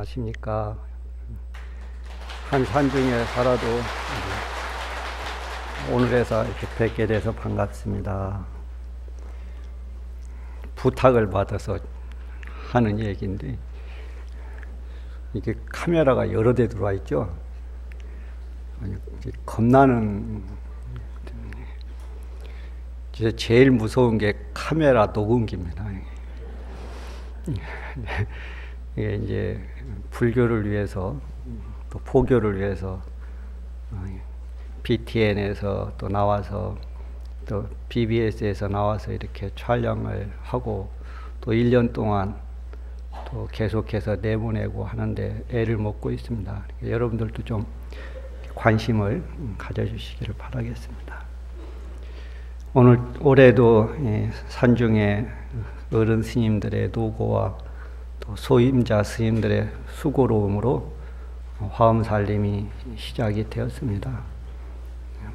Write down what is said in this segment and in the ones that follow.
아십니까? 한 산중에 살아도 오늘에서 이렇게 뵙게 돼서 반갑습니다. 부탁을 받아서 하는 얘기인데, 이게 카메라가 여러 대 들어와 있죠? 겁나는, 제일 무서운 게 카메라 녹음기입니다. 이게 이제 불교를 위해서, 또 포교를 위해서 BTN에서 또 나와서, 또 BBS에서 나와서 이렇게 촬영을 하고, 또 1년 동안 또 계속해서 내보내고 하는데 애를 먹고 있습니다. 여러분들도 좀 관심을 가져주시기를 바라겠습니다. 올해도 산중에 어른 스님들의 노고와 또 소임자 스님들의 수고로움으로 화엄살림이 시작이 되었습니다.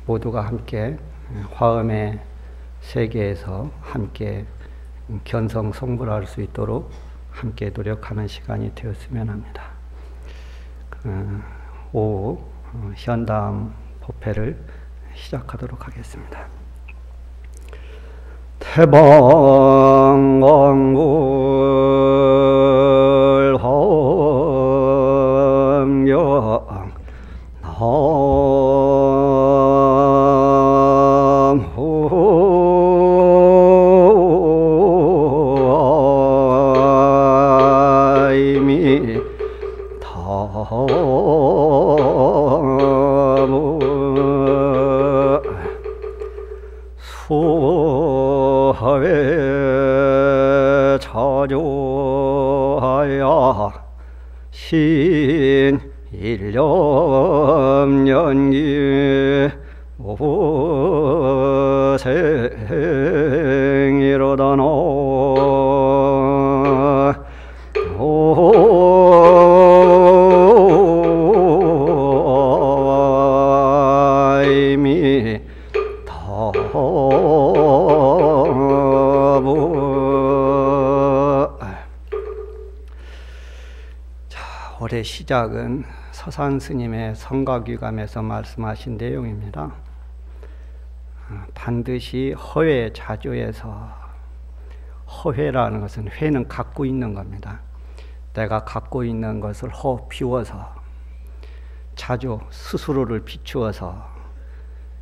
모두가 함께 화엄의 세계에서 함께 견성성불할 수 있도록 함께 노력하는 시간이 되었으면 합니다. 오후 현담 법회를 시작하도록 하겠습니다. 태방왕굴 화엄경 남후아이미 다무 수하회 자조하야 신일념연기 오생이로다노 오아이미 다무. 자, 올해 시작은 서산 스님의 성가귀감에서 말씀하신 내용입니다. 반드시 허회 자조에서, 허회라는 것은, 회는 갖고 있는 겁니다. 내가 갖고 있는 것을 비워서, 자조 스스로를 비추어서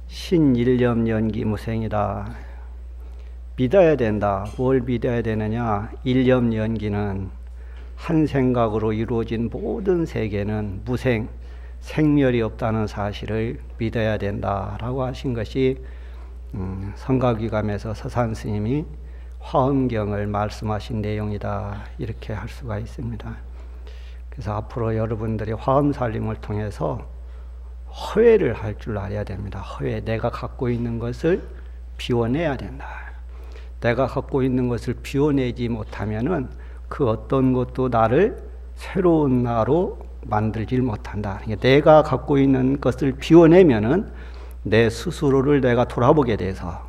신일념연기무생이다. 믿어야 된다. 뭘 믿어야 되느냐? 일념연기는 한 생각으로 이루어진 모든 세계는 무생, 생멸이 없다는 사실을 믿어야 된다라고 하신 것이 성가귀감에서 서산 스님이 화엄경을 말씀하신 내용이다, 이렇게 할 수가 있습니다. 그래서 앞으로 여러분들이 화엄살림을 통해서 허회를 할 줄 알아야 됩니다. 허회, 내가 갖고 있는 것을 비워내야 된다. 내가 갖고 있는 것을 비워내지 못하면은 그 어떤 것도 나를 새로운 나로 만들질 못한다. 내가 갖고 있는 것을 비워내면은 내 스스로를 내가 돌아보게 돼서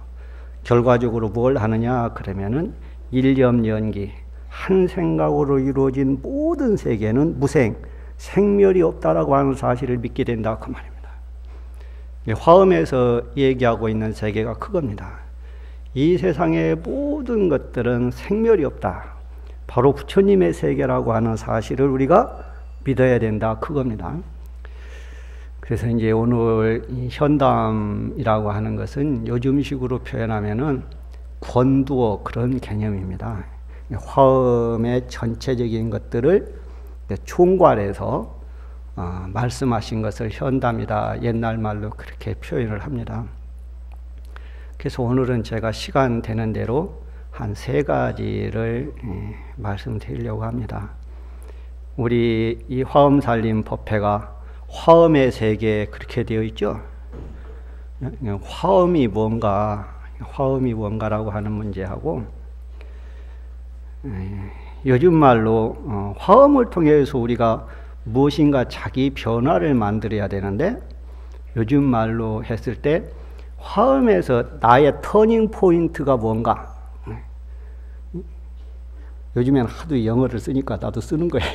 결과적으로 뭘 하느냐 그러면은 일념연기, 한 생각으로 이루어진 모든 세계는 무생, 생멸이 없다라고 하는 사실을 믿게 된다, 그 말입니다. 화엄에서 얘기하고 있는 세계가 그겁니다. 이 세상의 모든 것들은 생멸이 없다. 바로 부처님의 세계라고 하는 사실을 우리가 믿어야 된다, 그겁니다. 그래서 이제 오늘 이 현담이라고 하는 것은 요즘식으로 표현하면은 권두어, 그런 개념입니다. 화엄의 전체적인 것들을 총괄해서 말씀하신 것을 현담이다, 옛날 말로 그렇게 표현을 합니다. 그래서 오늘은 제가 시간 되는 대로 한 3가지를 말씀드리려고 합니다. 우리 이 화엄살림 법회가 화엄의 세계에 그렇게 되어 있죠. 화엄이 뭔가라고 하는 문제하고, 요즘 말로 화엄을 통해서 우리가 무엇인가 자기 변화를 만들어야 되는데, 요즘 말로 했을 때 화엄에서 나의 터닝 포인트가 뭔가, 요즘에는 하도 영어를 쓰니까 나도 쓰는 거예요.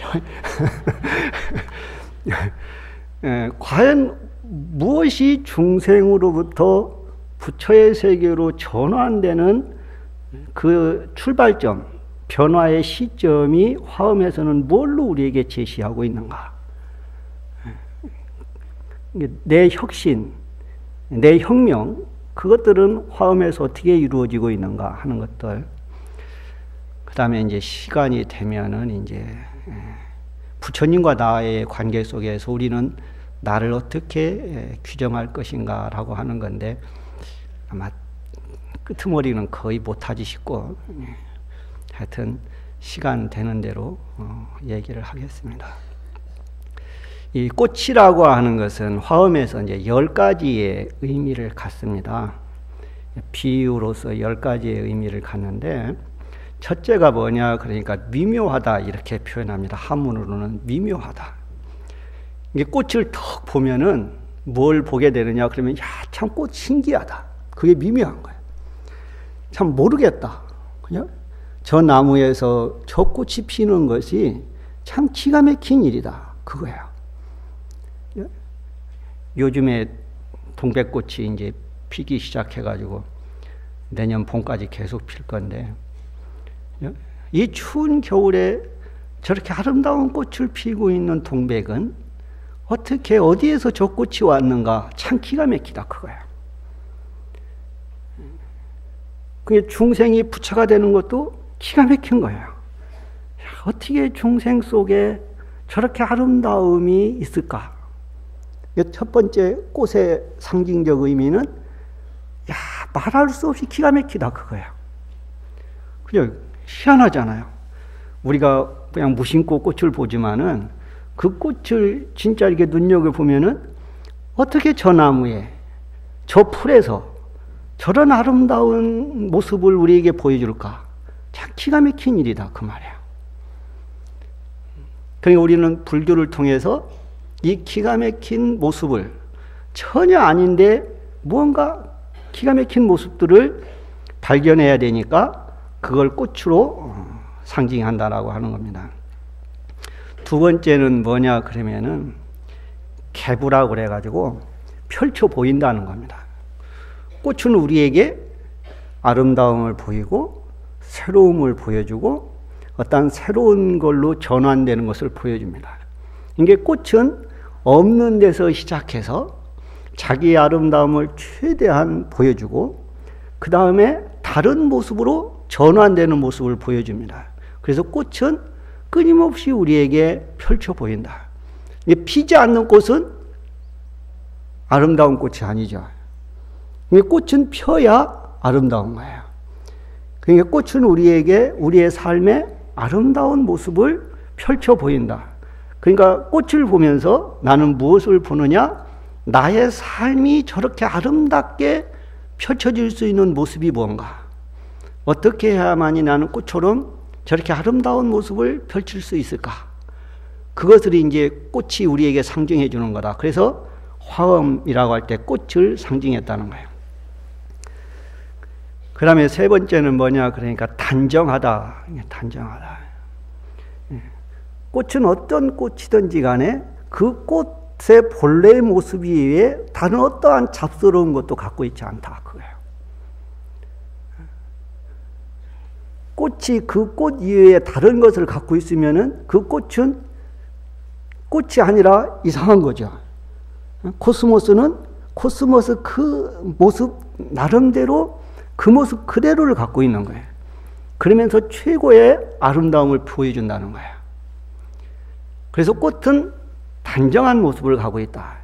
과연 무엇이 중생으로부터 부처의 세계로 전환되는 그 출발점, 변화의 시점이 화엄에서는 뭘로 우리에게 제시하고 있는가? 내 혁신, 내 혁명, 그것들은 화엄에서 어떻게 이루어지고 있는가 하는 것들. 그 다음에 이제 시간이 되면은 이제 부처님과 나의 관계 속에서 우리는 나를 어떻게 규정할 것인가라고 하는 건데, 아마 끄트머리는 거의 못하지 싶고, 하여튼 시간 되는 대로 얘기를 하겠습니다. 이 꽃이라고 하는 것은 화엄에서 이제 10가지의 의미를 갖습니다. 비유로서 10가지의 의미를 갖는데, 첫째가 뭐냐, 그러니까 미묘하다 이렇게 표현합니다. 한문으로는 미묘하다. 이게 꽃을 턱 보면은 뭘 보게 되느냐, 그러면 야, 참 꽃 신기하다. 그게 미묘한 거예요. 참 모르겠다. 그냥 저 나무에서 저 꽃이 피는 것이 참 기가 막힌 일이다. 그거예요. 요즘에 동백꽃이 이제 피기 시작해가지고 내년 봄까지 계속 필 건데, 이 추운 겨울에 저렇게 아름다운 꽃을 피고 있는 동백은 어떻게 어디에서 저 꽃이 왔는가, 참 기가 막히다 그거예요. 그게 중생이 부처가 되는 것도 기가 막힌 거예요. 어떻게 중생 속에 저렇게 아름다움이 있을까? 첫 번째 꽃의 상징적 의미는 야, 말할 수 없이 기가 막히다 그거예요. 그냥 희한하잖아요. 우리가 그냥 무심코 꽃을 보지만은 그 꽃을 진짜 이렇게 눈여겨보면은 어떻게 저 나무에, 저 풀에서 저런 아름다운 모습을 우리에게 보여줄까? 참 기가 막힌 일이다 그 말이에요. 그러니까 우리는 불교를 통해서 이 기가 막힌 모습을, 전혀 아닌데 무언가 기가 막힌 모습들을 발견해야 되니까 그걸 꽃으로 상징한다라고 하는 겁니다. 두 번째는 뭐냐 그러면은 개부라고 그래가지고 펼쳐 보인다는 겁니다. 꽃은 우리에게 아름다움을 보이고 새로움을 보여주고 어떤 새로운 걸로 전환되는 것을 보여줍니다. 이게 꽃은 없는 데서 시작해서 자기의 아름다움을 최대한 보여주고 그 다음에 다른 모습으로 전환되는 모습을 보여줍니다. 그래서 꽃은 끊임없이 우리에게 펼쳐 보인다. 피지 않는 꽃은 아름다운 꽃이 아니죠. 꽃은 펴야 아름다운 거예요. 그러니까 꽃은 우리에게 우리의 삶의 아름다운 모습을 펼쳐 보인다. 그러니까 꽃을 보면서 나는 무엇을 보느냐? 나의 삶이 저렇게 아름답게 펼쳐질 수 있는 모습이 뭔가? 어떻게 해야만이 나는 꽃처럼 저렇게 아름다운 모습을 펼칠 수 있을까? 그것을 이제 꽃이 우리에게 상징해 주는 거다. 그래서 화엄이라고 할 때 꽃을 상징했다는 거예요. 그 다음에 세 번째는 뭐냐? 그러니까 단정하다. 단정하다. 꽃은 어떤 꽃이든지 간에 그 꽃의 본래의 모습 이외에 다른 어떠한 잡스러운 것도 갖고 있지 않다. 그거예요. 꽃이 그 꽃 이외에 다른 것을 갖고 있으면은 그 꽃은 꽃이 아니라 이상한 거죠. 코스모스는 코스모스 그 모습 나름대로 그 모습 그대로를 갖고 있는 거예요. 그러면서 최고의 아름다움을 보여준다는 거예요. 그래서 꽃은 단정한 모습을 가고 있다.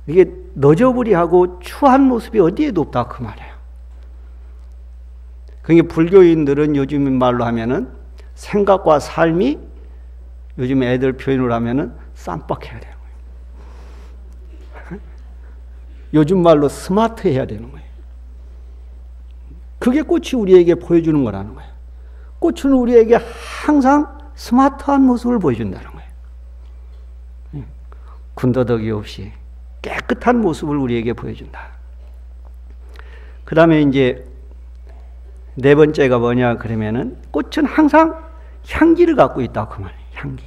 이게 너저부리하고 추한 모습이 어디에도 없다 그 말이에요. 그러니까 불교인들은 요즘 말로 하면은 생각과 삶이 요즘 애들 표현을 하면은 쌈박해야 되는 거예요. 요즘 말로 스마트해야 되는 거예요. 그게 꽃이 우리에게 보여주는 거라는 거예요. 꽃은 우리에게 항상 스마트한 모습을 보여준다는 거예요. 군더더기 없이 깨끗한 모습을 우리에게 보여준다. 그 다음에 이제 네 번째가 뭐냐 그러면은 꽃은 항상 향기를 갖고 있다 그 말이에요. 향기.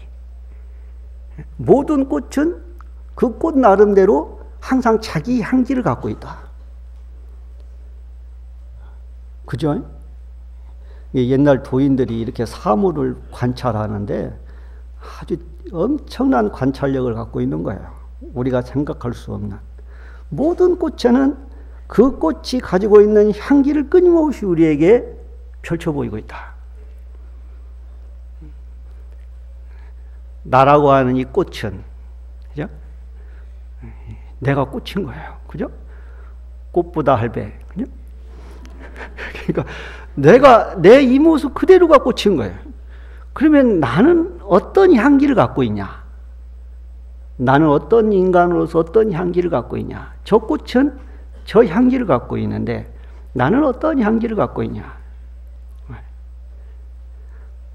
모든 꽃은 그 꽃 나름대로 항상 자기 향기를 갖고 있다. 그죠? 옛날 도인들이 이렇게 사물을 관찰하는데 아주 엄청난 관찰력을 갖고 있는 거예요. 우리가 생각할 수 없는. 모든 꽃에는 그 꽃이 가지고 있는 향기를 끊임없이 우리에게 펼쳐 보이고 있다. 나라고 하는 이 꽃은, 그죠? 내가 꽃인 거예요. 그죠? 꽃보다 할배. 그죠? 그러니까 내 이 모습 그대로가 꽃인 거예요. 그러면 나는 어떤 향기를 갖고 있냐? 나는 어떤 인간으로서 어떤 향기를 갖고 있냐? 저 꽃은 저 향기를 갖고 있는데 나는 어떤 향기를 갖고 있냐?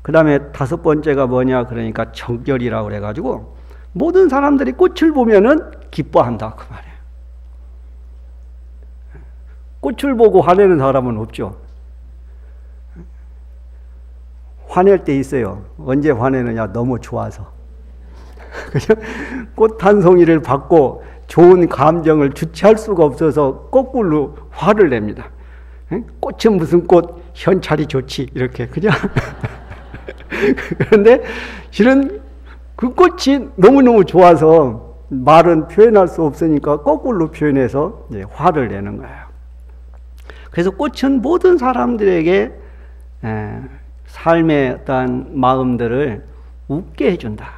그 다음에 다섯 번째가 뭐냐? 그러니까 정결이라고 그래가지고 모든 사람들이 꽃을 보면은 기뻐한다 그 말이에요. 꽃을 보고 화내는 사람은 없죠. 화낼 때 있어요. 언제 화내느냐? 너무 좋아서. 그죠? 꽃 한 송이를 받고 좋은 감정을 주체할 수가 없어서 거꾸로 화를 냅니다. 꽃은 무슨 꽃, 현찰이 좋지. 이렇게. 그죠? 그런데 실은 그 꽃이 너무너무 좋아서 말은 표현할 수 없으니까 거꾸로 표현해서 화를 내는 거예요. 그래서 꽃은 모든 사람들에게 삶의 어떤 마음들을 웃게 해준다.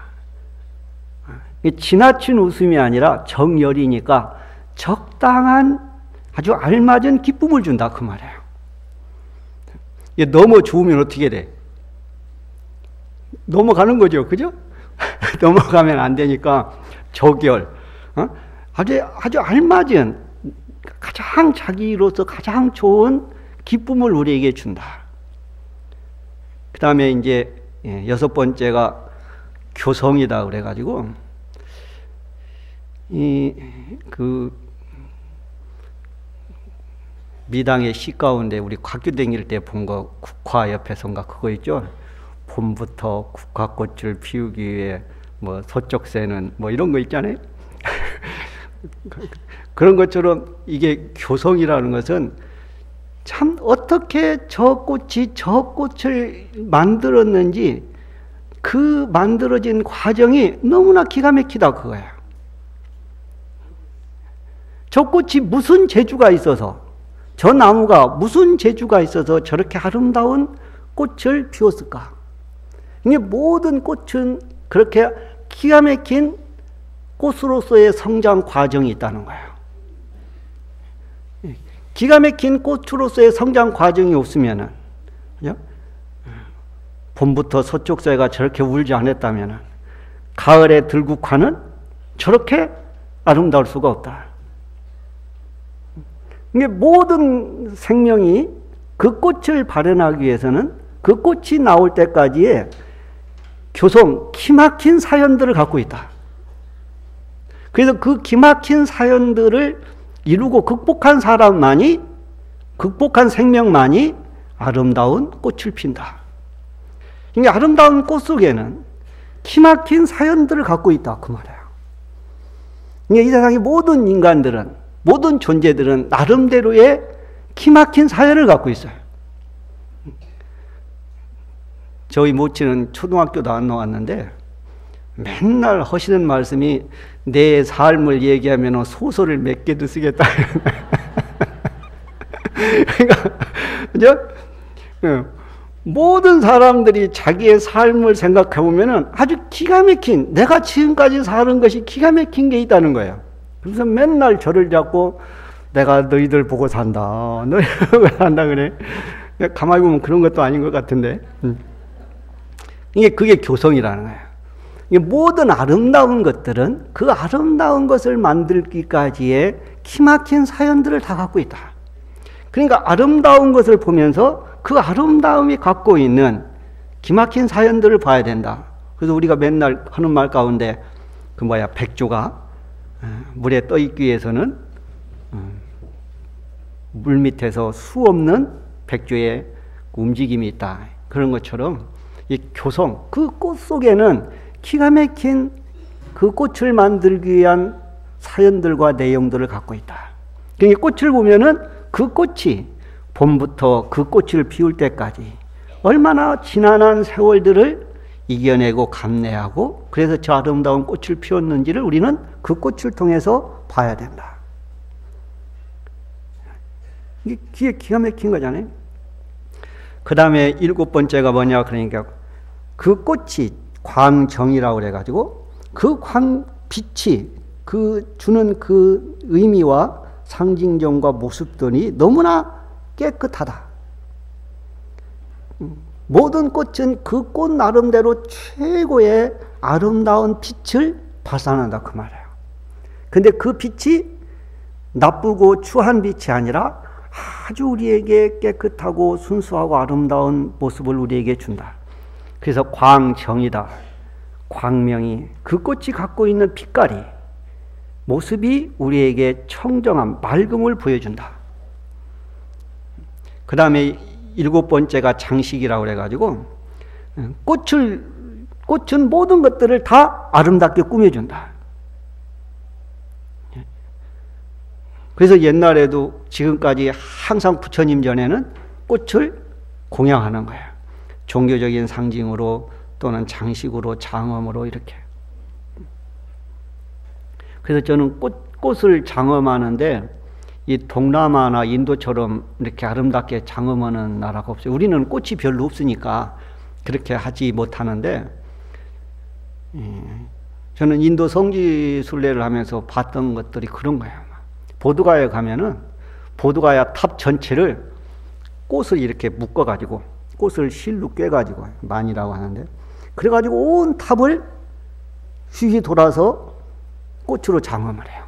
지나친 웃음이 아니라 정열이니까 적당한 아주 알맞은 기쁨을 준다 그 말이에요. 너무 좋으면 어떻게 돼? 넘어가는 거죠. 그죠? 넘어가면 안 되니까 저결, 아주 알맞은 가장 자기로서 가장 좋은 기쁨을 우리에게 준다. 그 다음에 이제 여섯 번째가 교성이다 그래가지고 그 미당의 시 가운데 우리 학교 다닐 때 본 거 국화 옆에선가 그거 있죠. 봄부터 국화꽃을 피우기 위해 뭐 서쪽새는 뭐 이런 거 있잖아요. 그런 것처럼 이게 교성이라는 것은 참 어떻게 저 꽃을 만들었는지 그 만들어진 과정이 너무나 기가 막히다 그거예요. 저 꽃이 무슨 재주가 있어서, 저 나무가 무슨 재주가 있어서 저렇게 아름다운 꽃을 피웠을까? 이게 모든 꽃은 그렇게 기가 막힌 꽃으로서의 성장 과정이 있다는 거예요. 기가 막힌 꽃으로서의 성장 과정이 없으면은, 그죠? 봄부터 서쪽새가 저렇게 울지 않았다면 가을의 들국화는 저렇게 아름다울 수가 없다. 이게 모든 생명이 그 꽃을 발현하기 위해서는 그 꽃이 나올 때까지의 교성, 기막힌 사연들을 갖고 있다. 그래서 그 기막힌 사연들을 이루고 극복한 사람만이, 극복한 생명만이 아름다운 꽃을 핀다. 이 아름다운 꽃 속에는 기막힌 사연들을 갖고 있다 그 말이에요. 이 세상의 모든 인간들은, 모든 존재들은 나름대로의 기막힌 사연을 갖고 있어요. 저희 모친은 초등학교도 안 나왔는데 맨날 하시는 말씀이 내 삶을 얘기하면 소설을 몇 개도 쓰겠다. 그러니까, 그죠? 모든 사람들이 자기의 삶을 생각해 보면 아주 기가 막힌, 내가 지금까지 사는 것이 기가 막힌 게 있다는 거예요. 그래서 맨날 저를 잡고 내가 너희들 보고 산다. 너희들 왜 산다 그래? 가만히 보면 그런 것도 아닌 것 같은데. 그게 교성이라는 거예요. 모든 아름다운 것들은 그 아름다운 것을 만들기까지의 기막힌 사연들을 다 갖고 있다. 그러니까 아름다운 것을 보면서 그 아름다움이 갖고 있는 기막힌 사연들을 봐야 된다. 그래서 우리가 맨날 하는 말 가운데 백조가 물에 떠 있기 위해서는 물 밑에서 수 없는 백조의 움직임이 있다. 그런 것처럼 이 교성, 그 꽃 속에는 기가 막힌 그 꽃을 만들기 위한 사연들과 내용들을 갖고 있다. 그러니까 꽃을 보면은 그 꽃이 봄부터 그 꽃을 피울 때까지 얼마나 지난한 세월들을 이겨내고 감내하고 그래서 저 아름다운 꽃을 피웠는지를 우리는 그 꽃을 통해서 봐야 된다. 이게 기가 막힌 거잖아요. 그 다음에 7번째가 뭐냐 그러니까 그 꽃이 광정이라고 그래가지고 그 빛이 그 주는 그 의미와 상징점과 모습들이 너무나 깨끗하다. 모든 꽃은 그 꽃 나름대로 최고의 아름다운 빛을 발산한다 그 말이에요. 근데 그 빛이 나쁘고 추한 빛이 아니라 아주 우리에게 깨끗하고 순수하고 아름다운 모습을 우리에게 준다. 그래서 광정이다. 광명이 그 꽃이 갖고 있는 빛깔이 모습이 우리에게 청정함, 맑음을 보여준다. 그 다음에 7번째가 장식이라고 그래가지고 꽃은 모든 것들을 다 아름답게 꾸며준다. 그래서 옛날에도 지금까지 항상 부처님 전에는 꽃을 공양하는 거예요. 종교적인 상징으로 또는 장식으로 장엄으로 이렇게. 그래서 저는 꽃을 장엄하는데 이 동남아나 인도처럼 이렇게 아름답게 장엄하는 나라가 없어요. 우리는 꽃이 별로 없으니까 그렇게 하지 못하는데 저는 인도 성지순례를 하면서 봤던 것들이 그런 거예요. 보드가에 가면은 보드가야 탑 전체를 꽃을 이렇게 묶어가지고 꽃을 실로 꿰가지고 만이라고 하는데 그래가지고 온 탑을 휘휘 돌아서 꽃으로 장엄을 해요.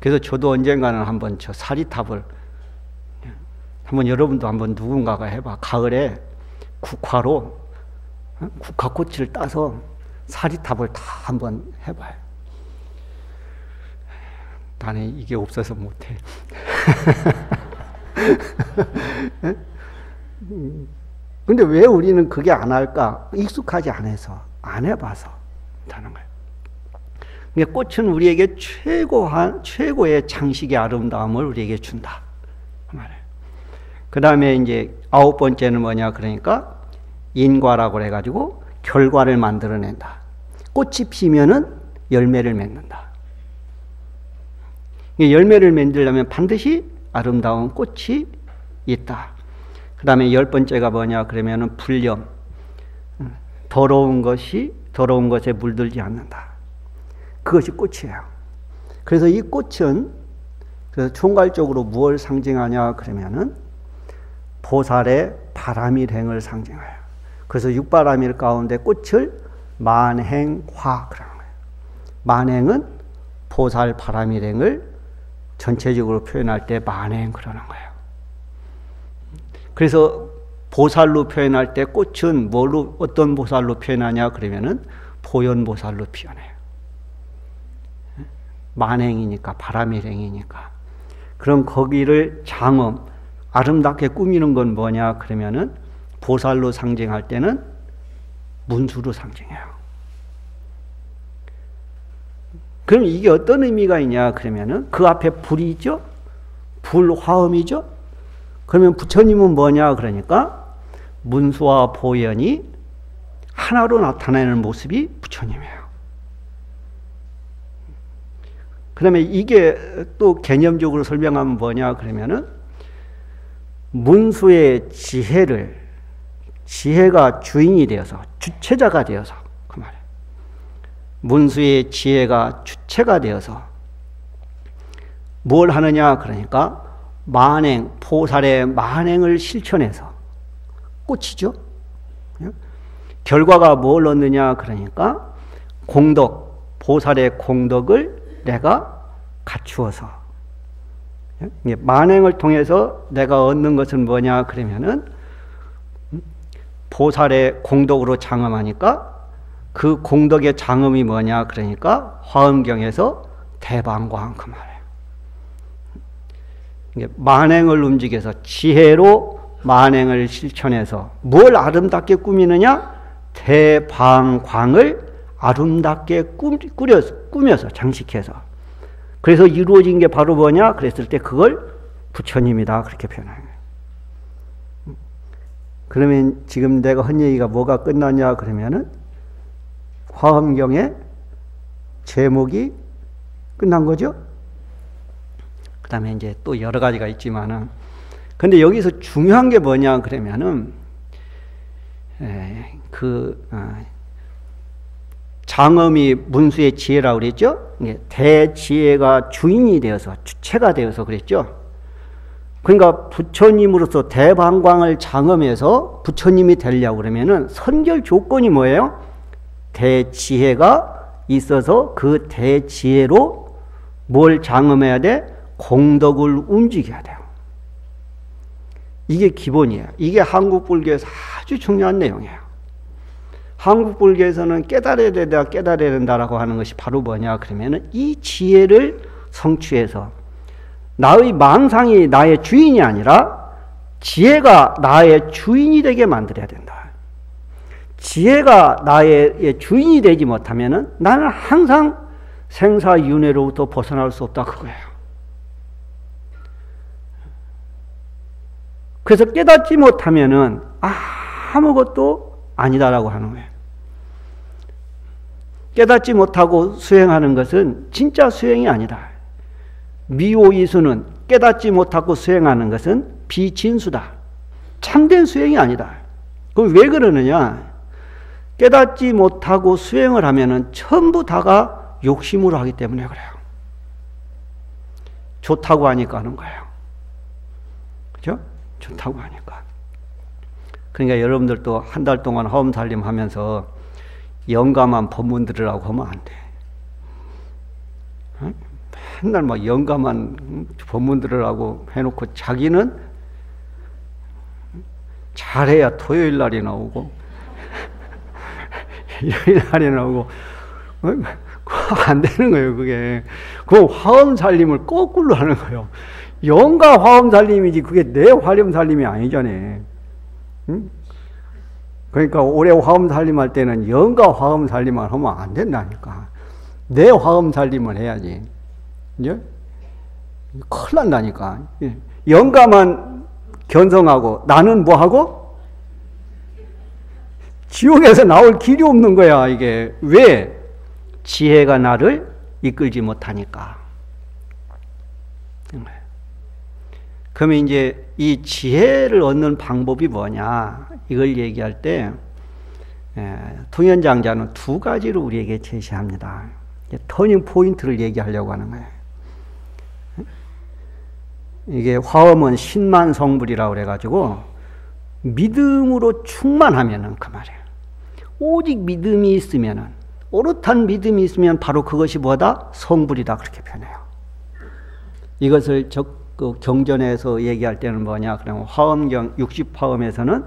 그래서 저도 언젠가는 한번 저 사리탑을 한번 여러분도 한번 누군가가 해봐. 가을에 국화로 국화꽃을 따서 사리탑을 다 한번 해봐요. 나는 이게 없어서 못해. 근데 왜 우리는 그게 안 할까? 익숙하지 않아서, 안 해봐서 하는 거예요. 그러니까 꽃은 우리에게 최고의 장식의 아름다움을 우리에게 준다. 그 다음에 이제 9번째는 뭐냐, 그러니까 인과라고 해가지고 결과를 만들어낸다. 꽃이 피면은 열매를 맺는다. 열매를 만들려면 반드시 아름다운 꽃이 있다. 그 다음에 10번째가 뭐냐 그러면은 불념. 더러운 것에 물들지 않는다. 그것이 꽃이에요. 그래서 이 꽃은 그래서 총괄적으로 무엇을 상징하냐 그러면은 보살의 바람일행을 상징해요. 그래서 육바람일 가운데 꽃을 만행화 그러는 거예요. 만행은 보살 바람일행을 전체적으로 표현할 때 만행 그러는 거예요. 그래서 보살로 표현할 때 꽃은 뭘로 어떤 보살로 표현하냐 그러면은 보현보살로 표현해요. 만행이니까 바람일행이니까. 그럼 거기를 장엄 아름답게 꾸미는 건 뭐냐 그러면은 보살로 상징할 때는 문수로 상징해요. 그럼 이게 어떤 의미가 있냐 그러면은 그 앞에 불이 있죠? 불화음이죠? 그러면 부처님은 뭐냐 그러니까 문수와 보현이 하나로 나타나는 모습이 부처님이에요. 그 다음에 이게 또 개념적으로 설명하면 뭐냐 그러면은 문수의 지혜가 주인이 되어서 주체자가 되어서 그 말이에요. 문수의 지혜가 주체가 되어서 뭘 하느냐 그러니까 만행, 보살의 만행을 실천해서 꽃이죠. 결과가 뭘 얻느냐 그러니까 공덕, 보살의 공덕을 내가 갖추어서 만행을 통해서 내가 얻는 것은 뭐냐 그러면은 보살의 공덕으로 장엄하니까 그 공덕의 장엄이 뭐냐 그러니까 화엄경에서 대방광 그 말이에요. 만행을 움직여서 지혜로 만행을 실천해서 뭘 아름답게 꾸미느냐? 대방광을 아름답게 꾸며서 장식해서. 그래서 이루어진 게 바로 뭐냐? 그랬을 때 그걸 부처님이다 그렇게 표현해요. 그러면 지금 내가 한 얘기가 뭐가 끝났냐 그러면은 화엄경의 제목이 끝난 거죠. 그 다음에 이제 또 여러 가지가 있지만은, 근데 여기서 중요한 게 뭐냐 그러면은 장엄이 문수의 지혜라고 그랬죠. 대지혜가 주인이 되어서 주체가 되어서 그랬죠. 그러니까 부처님으로서 대방광을 장엄해서 부처님이 되려고 그러면은 선결 조건이 뭐예요? 대지혜가 있어서 그 대지혜로 뭘 장엄해야 돼? 공덕을 움직여야 돼요. 이게 기본이에요. 이게 한국불교에서 아주 중요한 내용이에요. 한국불교에서는 깨달아야 된다, 깨달아야 된다라고 하는 것이 바로 뭐냐 그러면은 이 지혜를 성취해서 나의 망상이 나의 주인이 아니라 지혜가 나의 주인이 되게 만들어야 된다. 지혜가 나의 주인이 되지 못하면은 나는 항상 생사윤회로부터 벗어날 수 없다 그거예요. 그래서 깨닫지 못하면은 아무것도 아니다라고 하는 거예요. 깨닫지 못하고 수행하는 것은 진짜 수행이 아니다. 미오이수는 깨닫지 못하고 수행하는 것은 비진수다. 참된 수행이 아니다. 그럼 왜 그러느냐? 깨닫지 못하고 수행을 하면은 전부 다가 욕심으로 하기 때문에 그래요. 좋다고 하니까 하는 거예요. 그죠? 좋다고 하니까. 그러니까 여러분들도 한 달 동안 화엄살림 하면서 영감한 법문 들으라고 하면 안 돼. 맨날 막 영감한 법문 들으라고 해놓고 자기는 잘해야 토요일 날이 나오고 일요일 날이 나오고 안 되는 거예요. 그게 그 화엄살림을 거꾸로 하는 거예요. 영가 화엄살림이지 그게 내 화엄살림이 아니잖아요. 응? 그러니까 올해 화엄살림할 때는 영가 화엄살림만 하면 안 된다니까. 내 화엄살림을 해야지. 이제 큰일 난다니까. 영가만 견성하고 나는 뭐하고? 지옥에서 나올 길이 없는 거야. 이게 왜? 지혜가 나를 이끌지 못하니까. 그러면 이제 이 지혜를 얻는 방법이 뭐냐 이걸 얘기할 때 통연장자는 두 가지로 우리에게 제시합니다. 터닝 포인트를 얘기하려고 하는 거예요. 이게 화엄은 신만성불이라고 그래가지고 믿음으로 충만하면은 그 말이에요. 오직 믿음이 있으면은, 오롯한 믿음이 있으면 바로 그것이 뭐다? 성불이다 그렇게 표현해요. 이것을 그 경전에서 얘기할 때는 뭐냐 그러면 화엄경 60화엄에서는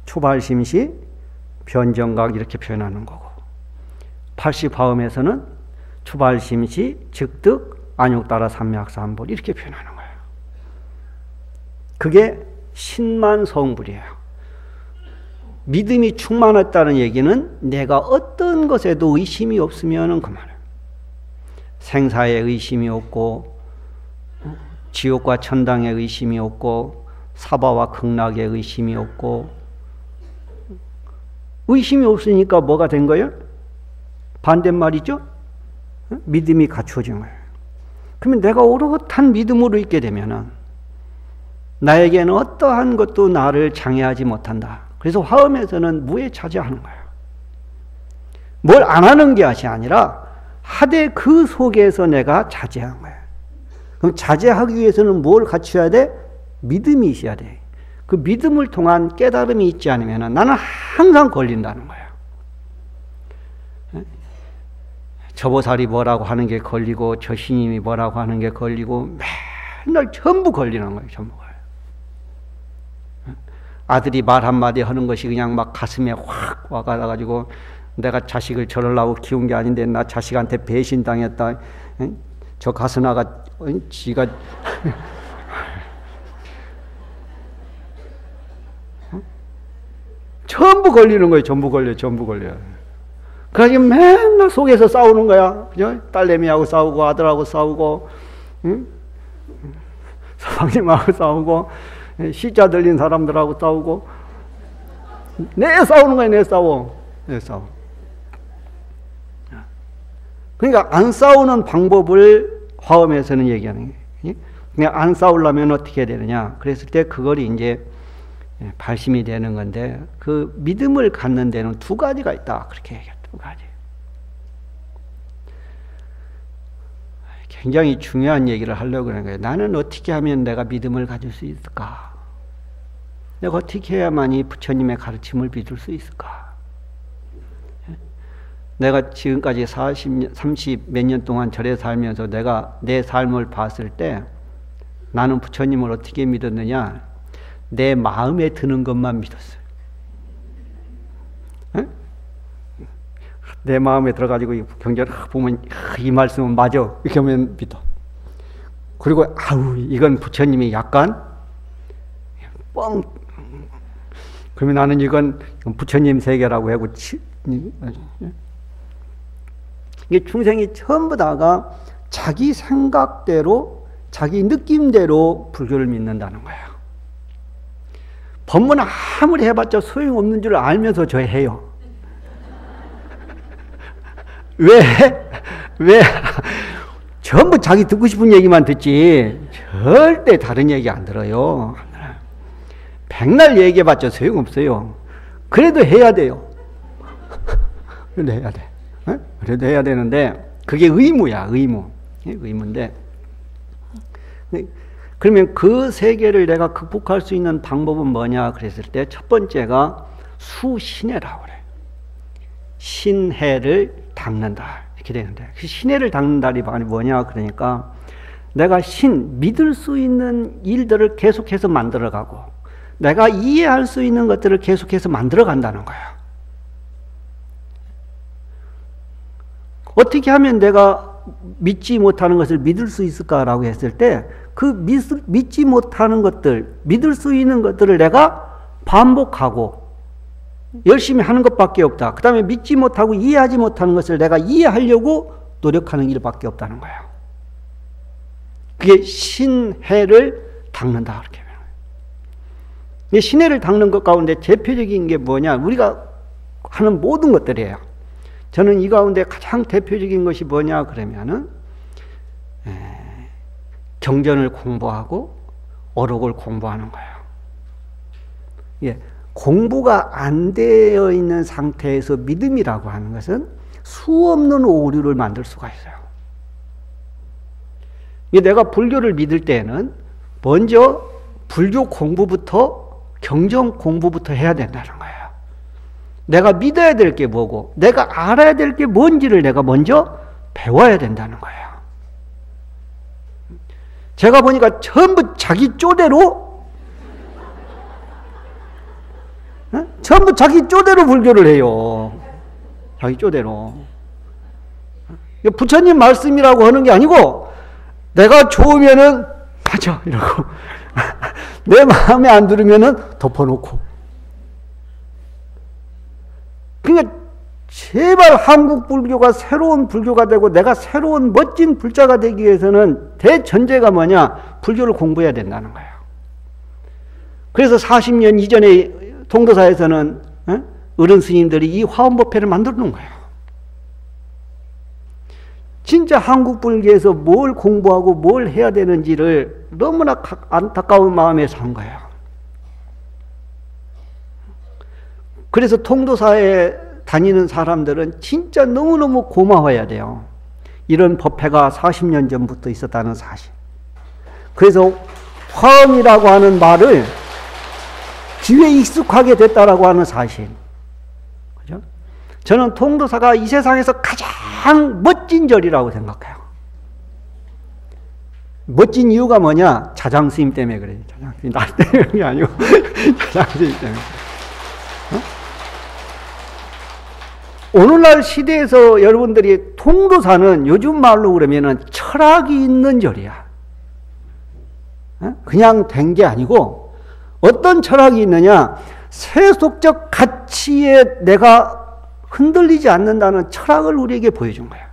초발심시 변정각 이렇게 표현하는 거고, 80화엄에서는 초발심시 즉득 안욕따라 삼맥삼볼 이렇게 표현하는 거예요. 그게 신만성불이에요. 믿음이 충만했다는 얘기는 내가 어떤 것에도 의심이 없으면 그 말이에요. 생사에 의심이 없고, 지옥과 천당에 의심이 없고, 사바와 극락에 의심이 없고, 의심이 없으니까 뭐가 된 거예요? 반대말이죠? 믿음이 갖추어진 거예요. 그러면 내가 오롯한 믿음으로 있게 되면은 나에게는 어떠한 것도 나를 장애하지 못한다. 그래서 화엄에서는 무해차지하는 거예요. 뭘 안 하는 것이 아니라 하되 그 속에서 내가 자제한 거예요. 그럼 자제하기 위해서는 뭘 갖춰야 돼? 믿음이 있어야 돼. 그 믿음을 통한 깨달음이 있지 않으면 나는 항상 걸린다는 거예요. 저 보살이 뭐라고 하는 게 걸리고 저 스님이 뭐라고 하는 게 걸리고 맨날 전부 걸리는 거예요. 전부. 아들이 말 한마디 하는 것이 그냥 막 가슴에 확 와가지고 내가 자식을 저러려고 키운 게 아닌데 나 자식한테 배신당했다. 저 가스나가 지가 전부 걸리는 거예요. 전부 걸려요. 그래서 맨날 속에서 싸우는 거야. 그죠? 딸내미하고 싸우고, 아들하고 싸우고, 응? 서방님하고 싸우고, 시자 들린 사람들하고 싸우고, 내 싸우는 거야, 내 싸워. 그러니까 안 싸우는 방법을 화엄에서는 얘기하는 거예요. 그냥 안 싸우려면 어떻게 해야 되느냐. 그랬을 때 그걸 이제 발심이 되는 건데, 그 믿음을 갖는 데는 두 가지가 있다. 그렇게 얘기해요. 두 가지. 굉장히 중요한 얘기를 하려고 그러는 거예요. 나는 어떻게 하면 내가 믿음을 가질 수 있을까? 내가 어떻게 해야만이 부처님의 가르침을 믿을 수 있을까? 내가 지금까지 30 몇 년 동안 절에 살면서 내가 내 삶을 봤을 때 나는 부처님을 어떻게 믿었느냐? 내 마음에 드는 것만 믿었어요. 에? 내 마음에 들어가지고 경전을 보면 이 말씀은 맞아 이렇게 하면 믿어. 그리고 아우 이건 부처님이 약간 뻥 그러면 나는 이건 부처님 세계라고 하고 이게 중생이 전부 다가 자기 생각대로 자기 느낌대로 불교를 믿는다는 거예요. 법문 아무리 해봤자 소용없는 줄 알면서 저 해요. 왜? 전부 자기 듣고 싶은 얘기만 듣지 절대 다른 얘기 안 들어요. 백날 얘기해봤자 소용없어요. 그래도 해야 돼요. 그래도 해야 돼. 그래도 해야 되는데 그게 의무야. 의무인데 그러면 그 세계를 내가 극복할 수 있는 방법은 뭐냐 그랬을 때 첫 번째가 수신해라고 그래. 신해를 닦는다 이렇게 되는데 그 신해를 닦는다이 뭐냐 그러니까 내가 믿을 수 있는 일들을 계속해서 만들어가고 내가 이해할 수 있는 것들을 계속해서 만들어간다는 거야. 어떻게 하면 내가 믿지 못하는 것을 믿을 수 있을까라고 했을 때 그 믿지 못하는 것들, 믿을 수 있는 것들을 내가 반복하고 열심히 하는 것밖에 없다. 그 다음에 믿지 못하고 이해하지 못하는 것을 내가 이해하려고 노력하는 일밖에 없다는 거예요. 그게 신해를 닦는다. 그렇게. 신해를 닦는 것 가운데 대표적인 게 뭐냐? 우리가 하는 모든 것들이에요. 저는 이 가운데 가장 대표적인 것이 뭐냐 그러면은 경전을 공부하고 어록을 공부하는 거예요. 예, 공부가 안 되어 있는 상태에서 믿음이라고 하는 것은 수없는 오류를 만들 수가 있어요. 내가 불교를 믿을 때는 먼저 불교 공부부터 경전 공부부터 해야 된다는 거예요. 내가 믿어야 될 게 뭐고 내가 알아야 될 게 뭔지를 내가 먼저 배워야 된다는 거예요. 제가 보니까 전부 자기 쪼대로 전부 자기 쪼대로 불교를 해요. 자기 쪼대로. 부처님 말씀이라고 하는 게 아니고 내가 좋으면은 맞아 이러고 내 마음에 안 들으면은 덮어놓고. 그러니까 제발 한국 불교가 새로운 불교가 되고 내가 새로운 멋진 불자가 되기 위해서는 대전제가 뭐냐? 불교를 공부해야 된다는 거예요. 그래서 40년 이전에 통도사에서는 어른 스님들이 이 화엄법회를 만들어 놓은 거예요. 진짜 한국 불교에서 뭘 공부하고 뭘 해야 되는지를 너무나 안타까운 마음에서 한 거예요. 그래서 통도사에 다니는 사람들은 진짜 너무너무 고마워해야 돼요. 이런 법회가 40년 전부터 있었다는 사실. 그래서 화엄이라고 하는 말을 귀에 익숙하게 됐다라고 하는 사실. 그죠? 저는 통도사가 이 세상에서 가장 멋진 절이라고 생각해요. 멋진 이유가 뭐냐? 자장 스님 때문에 그래요. 자장 스님 나 때문이 아니고 자장 스님 때문에. 오늘날 시대에서 여러분들이 통도사는 요즘 말로 그러면은 철학이 있는 절이야. 그냥 된 게 아니고 어떤 철학이 있느냐? 세속적 가치에 내가 흔들리지 않는다는 철학을 우리에게 보여준 거야.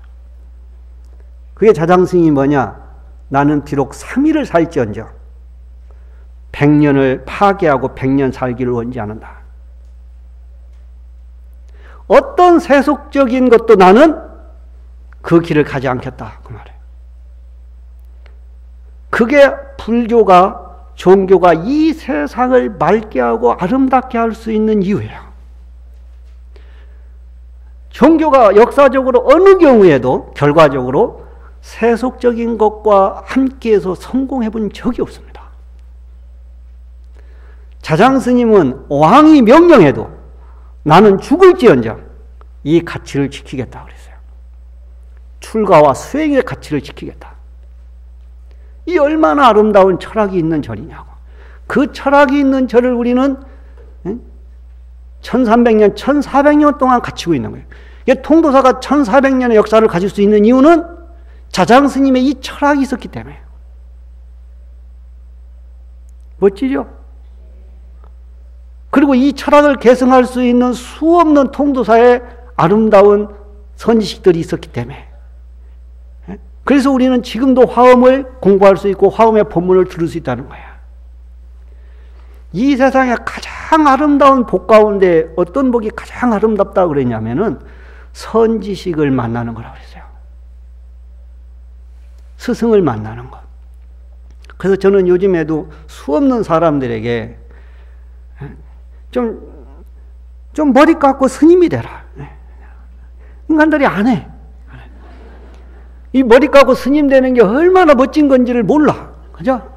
그게 자장승이 뭐냐? 나는 비록 3일을 살지언정 100년을 파괴하고 100년 살기를 원치 않는다. 어떤 세속적인 것도 나는 그 길을 가지 않겠다. 그 말이에요. 그게 불교가, 종교가 이 세상을 맑게 하고 아름답게 할 수 있는 이유예요. 종교가 역사적으로 어느 경우에도 결과적으로 세속적인 것과 함께해서 성공해 본 적이 없습니다. 자장스님은 왕이 명령해도 나는 죽을지언정 이 가치를 지키겠다 그랬어요. 출가와 수행의 가치를 지키겠다. 이 얼마나 아름다운 철학이 있는 절이냐고. 그 철학이 있는 절을 우리는 1300년, 1400년 동안 갖추고 있는 거예요. 통도사가 1400년의 역사를 가질 수 있는 이유는 자장스님의 이 철학이 있었기 때문에. 멋지죠? 그리고 이 철학을 계승할 수 있는 수없는 통도사의 아름다운 선지식들이 있었기 때문에. 그래서 우리는 지금도 화엄을 공부할 수 있고 화엄의 법문을 들을 수 있다는 거야. 이 세상에 가장 아름다운 복 가운데 어떤 복이 가장 아름답다고 그랬냐면은 선지식을 만나는 거라고 그랬어요. 스승을 만나는 것. 그래서 저는 요즘에도 수없는 사람들에게 좀 머리 깎고 스님이 되라. 인간들이 안 해. 이 머리 깎고 스님 되는 게 얼마나 멋진 건지를 몰라. 그죠?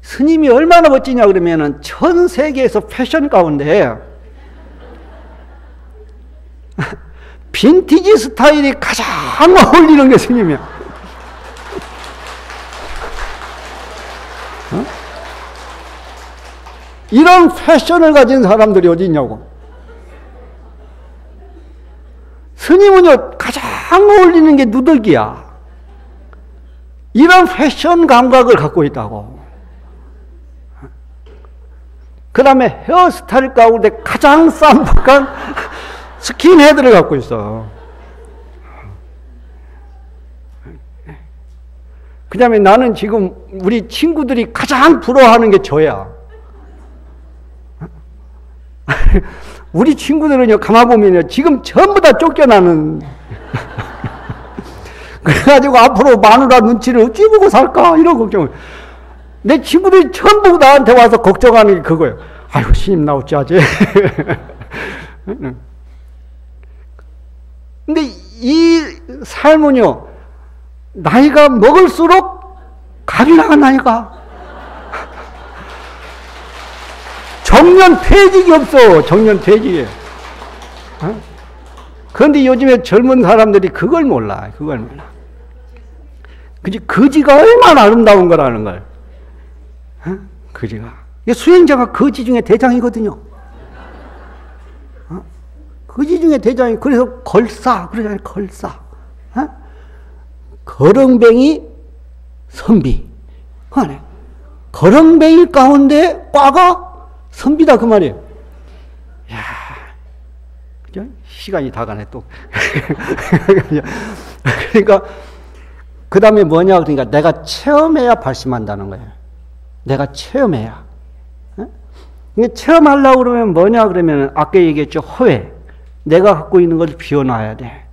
스님이 얼마나 멋지냐 그러면은 전 세계에서 패션 가운데 빈티지 스타일이 가장 어울리는 게 스님이야. 어? 이런 패션을 가진 사람들이 어디 있냐고. 스님은요 가장 어울리는 게 누더기야. 이런 패션 감각을 갖고 있다고. 그 다음에 헤어스타일 가운데 가장 쌈박한 스킨헤드를 갖고 있어. 그 다음에 나는 지금 우리 친구들이 가장 부러워하는 게 저야. 우리 친구들은요, 가만보면요, 지금 전부 다 쫓겨나는. 그래가지고 앞으로 마누라 눈치를 어찌 보고 살까? 이런 걱정을. 내 친구들이 전부 나한테 와서 걱정하는 게 그거예요. 아이고, 스님 나 어찌하지? 근데 이 삶은요, 나이가 먹을수록 갑이 나간다니까. 정년 퇴직이 없어. 정년 퇴직이. 그런데 요즘에 젊은 사람들이 그걸 몰라. 그걸 몰라. 그지? 거지가 얼마나 아름다운 거라는 걸. 거지가. 수행자가 거지 중에 대장이거든요. 거지 중에 대장이. 그래서 걸사. 그러잖아요. 걸사. 거렁뱅이 선비. 거렁뱅이 가운데 과가 선비다 그 말이에요. 야, 그죠? 시간이 다 가네 또. 그러니까 그 다음에 뭐냐 그러니까 내가 체험해야 발심한다는 거예요. 내가 체험해야. 근데 체험하려고 그러면 뭐냐 그러면 아까 얘기했죠. 허회. 내가 갖고 있는 걸 비워놔야 돼.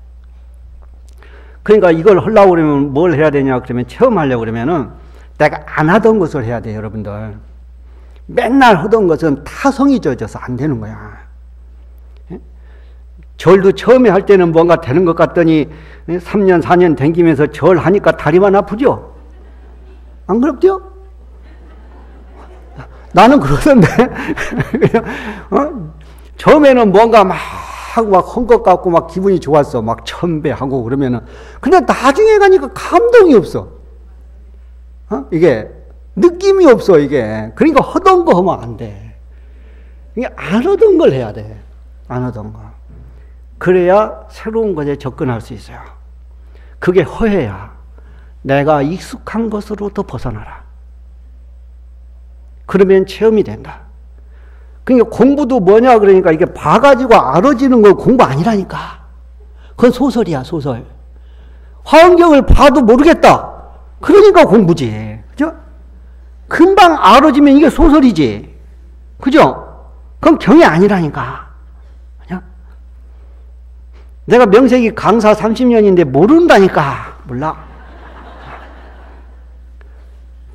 그러니까 이걸 하려고 그러면 뭘 해야 되냐 그러면 체험하려고 그러면은 내가 안 하던 것을 해야 돼요, 여러분들. 맨날 하던 것은 타성이 젖어서 안 되는 거야. 절도 처음에 할 때는 뭔가 되는 것 같더니 3년, 4년 댕기면서 절 하니까 다리만 아프죠? 안 그렇죠? 나는 그러던데. 처음에는 뭔가 막 하고 막 한 것 같고 막 기분이 좋았어. 막 첨배하고 그러면은. 근데 나중에 가니까 감동이 없어. 이게 느낌이 없어, 이게. 그러니까 하던 거 하면 안 돼. 이게 안 하던 걸 해야 돼. 안 하던 거. 그래야 새로운 것에 접근할 수 있어요. 그게 허회야. 내가 익숙한 것으로부터 벗어나라. 그러면 체험이 된다. 그러니까 공부도 뭐냐 그러니까 이게 봐가지고 알아지는 건 공부 아니라니까. 그건 소설이야, 소설. 화엄경을 봐도 모르겠다. 그러니까 공부지. 그죠? 금방 알아지면 이게 소설이지. 그죠? 그건 경이 아니라니까. 그죠? 내가 명색이 강사 30년인데 모른다니까. 몰라.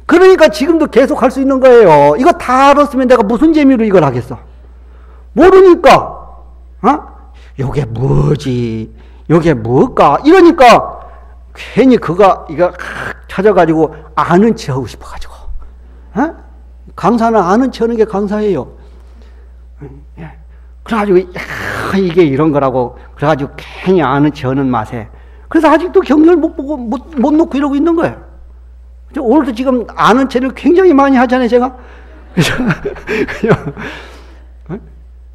그러니까 지금도 계속 할 수 있는 거예요. 이거 다 알았으면 내가 무슨 재미로 이걸 하겠어? 모르니까, 요게 뭐지? 요게 뭘까? 이러니까 괜히 이거 찾아가지고 아는 체 하고 싶어가지고. 강사는 아는 체 하는 게 강사예요. 그래가지고, 이게 이런 거라고. 그래가지고 괜히 아는 체 하는 맛에. 그래서 아직도 경전을 못 보고, 못 놓고 이러고 있는 거예요. 오늘도 지금 아는 체를 굉장히 많이 하잖아요, 제가.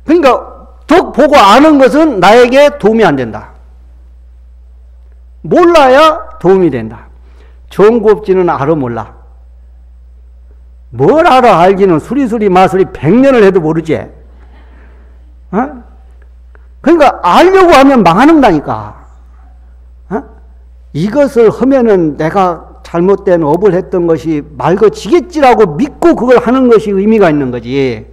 그러니까, 덕 보고 아는 것은 나에게 도움이 안 된다. 몰라야 도움이 된다. 좋은 거 없지는 알아 몰라. 뭘 알아 알기는 수리수리 마수리 100년을 해도 모르지. 그러니까 알려고 하면 망하는다니까. 이것을 하면은 내가 잘못된 업을 했던 것이 말거지겠지라고 믿고 그걸 하는 것이 의미가 있는 거지.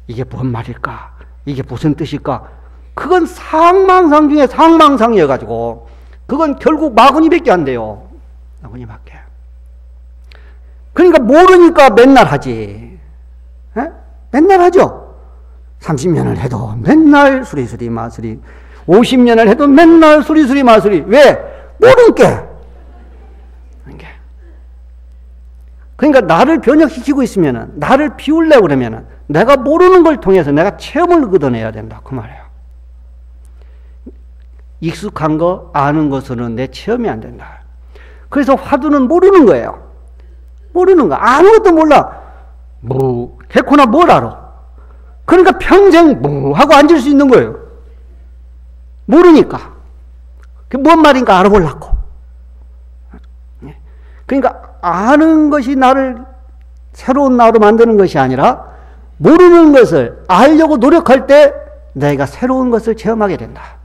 이게 뭔 말일까? 이게 무슨 뜻일까? 그건 상망상 중에 상망상이어가지고 그건 결국 마구니밖에 안 돼요. 마구니밖에. 그러니까 모르니까 맨날 하지. 맨날 하죠. 30년을 해도 맨날 수리수리 마수리, 50년을 해도 맨날 수리수리 마수리. 왜? 모르니까. 그러니까 나를 변혁시키고 있으면은, 나를 비우려고 그러면은 내가 모르는 걸 통해서 내가 체험을 얻어내야 된다. 그 말이에요. 익숙한 거, 아는 것으로는 내 체험이 안 된다. 그래서 화두는 모르는 거예요. 모르는 거. 아무것도 몰라. 뭐, 개코나 뭘 알아. 그러니까 평생 뭐 하고 앉을 수 있는 거예요. 모르니까. 그게 뭔 말인가 알아보려고. 그러니까 아는 것이 나를 새로운 나로 만드는 것이 아니라 모르는 것을 알려고 노력할 때 내가 새로운 것을 체험하게 된다.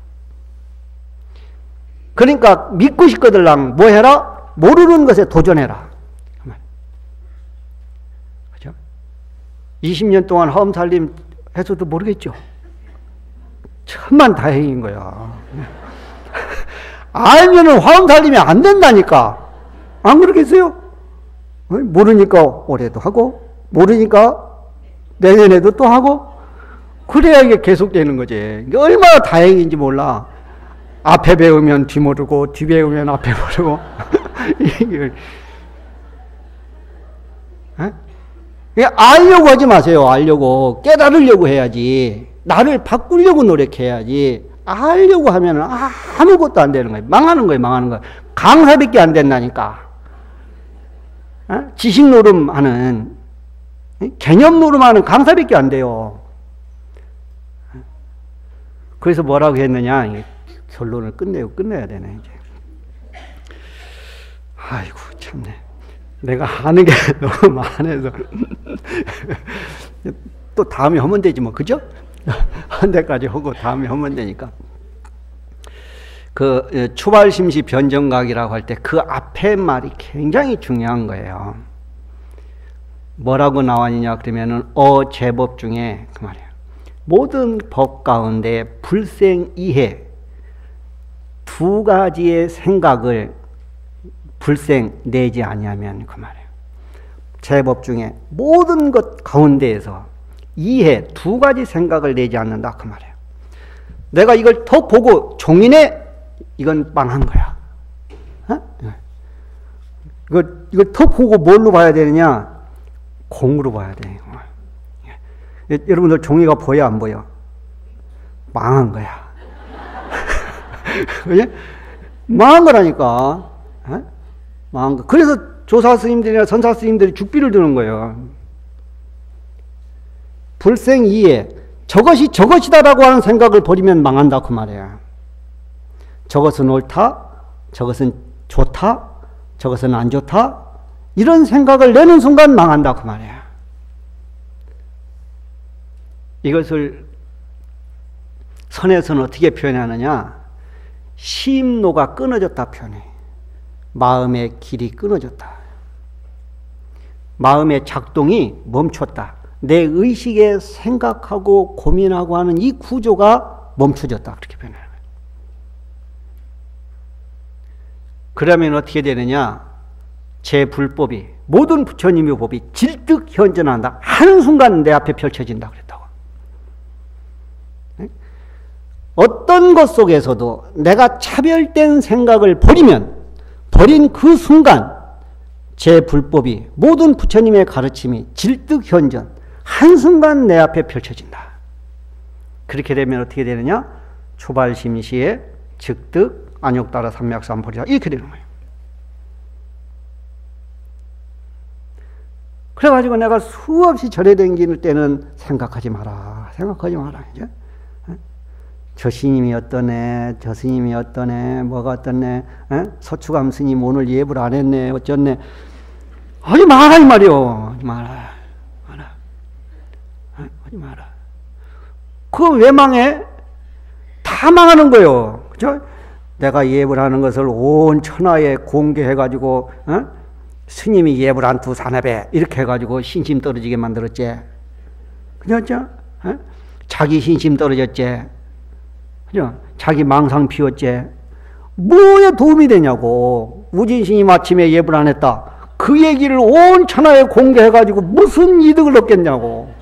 그러니까 믿고 싶거들랑 뭐 해라? 모르는 것에 도전해라. 그죠? 20년 동안 화엄살림 해서도 모르겠죠. 천만 다행인 거야. 알면은 화엄살림이 안 된다니까. 안 그러겠어요? 모르니까 올해도 하고, 모르니까 내년에도 또 하고, 그래야 이게 계속되는 거지. 이게 얼마나 다행인지 몰라. 앞에 배우면 뒤 모르고, 뒤 배우면 앞에 모르고. 이게 알려고 하지 마세요, 알려고. 깨달으려고 해야지. 나를 바꾸려고 노력해야지. 알려고 하면 아무것도 안 되는 거예요. 망하는 거예요, 망하는 거예요. 강사밖에 안 된다니까. 지식 노름하는, 개념 노름하는 강사밖에 안 돼요. 그래서 뭐라고 했느냐, 결론을 끝내야 되네, 이제. 아이고, 참네. 내가 아는 게 너무 많아서. 또 다음에 하면 되지, 뭐, 그죠? 한 대까지 하고 다음에 하면 되니까. 그 추발심시 변정각이라고 할 때 그 앞에 말이 굉장히 중요한 거예요. 뭐라고 나왔느냐 그러면은 제법 중에 그 말이에요. 모든 법 가운데 불생이해 두 가지의 생각을 불생 내지 아니하면 그 말이에요. 제법 중에 모든 것 가운데에서 이해 두 가지 생각을 내지 않는다 그 말이에요. 내가 이걸 더 보고 종인해 이건 망한 거야. 이걸 더 보고 뭘로 봐야 되느냐? 공으로 봐야 돼. 여러분들 종이가 보여 안 보여? 망한 거야. 그지? 망한 거라니까. 망한 거. 그래서 조사 스님들이나 선사 스님들이 죽비를 드는 거예요. 불생이해 저것이 저것이다라고 하는 생각을 버리면 망한다 그 말이에요. 저것은 옳다, 저것은 좋다, 저것은 안 좋다, 이런 생각을 내는 순간 망한다 그 말이에요. 이것을 선에서는 어떻게 표현하느냐? 심노가 끊어졌다 표현해. 마음의 길이 끊어졌다. 마음의 작동이 멈췄다. 내 의식에 생각하고 고민하고 하는 이 구조가 멈춰졌다. 그렇게 표현해요. 그러면 어떻게 되느냐? 제 불법이, 모든 부처님의 법이 질득 현전한다. 한순간 내 앞에 펼쳐진다 그랬다고. 어떤 것 속에서도 내가 차별된 생각을 버리면, 버린 그 순간 제 불법이, 모든 부처님의 가르침이 질득 현전, 한순간 내 앞에 펼쳐진다. 그렇게 되면 어떻게 되느냐? 초발심시에 즉득 안욕따라 삼맥삼보리라, 이렇게 되는 거예요. 그래가지고 내가 수없이 절에 다닐 때는 생각하지 마라, 생각하지 마라. 이제 저 스님이 어떠네, 저 스님이 어떠네, 뭐가 어떠네, 서추감 스님 오늘 예불 안 했네, 어쩌네. 하지 마라, 이 말이요. 하지 마라. 하지 마라. 그 왜 망해? 다 망하는 거예요. 그죠? 내가 예불 하는 것을 온 천하에 공개해가지고, 스님이 예불 한 두 사납에 이렇게 해가지고 신심 떨어지게 만들었지. 그죠? 자기 신심 떨어졌지. 그죠? 자기 망상 피웠지. 뭐에 도움이 되냐고. 우진스님 아침에 예불 안 했다. 그 얘기를 온 천하에 공개해가지고 무슨 이득을 얻겠냐고.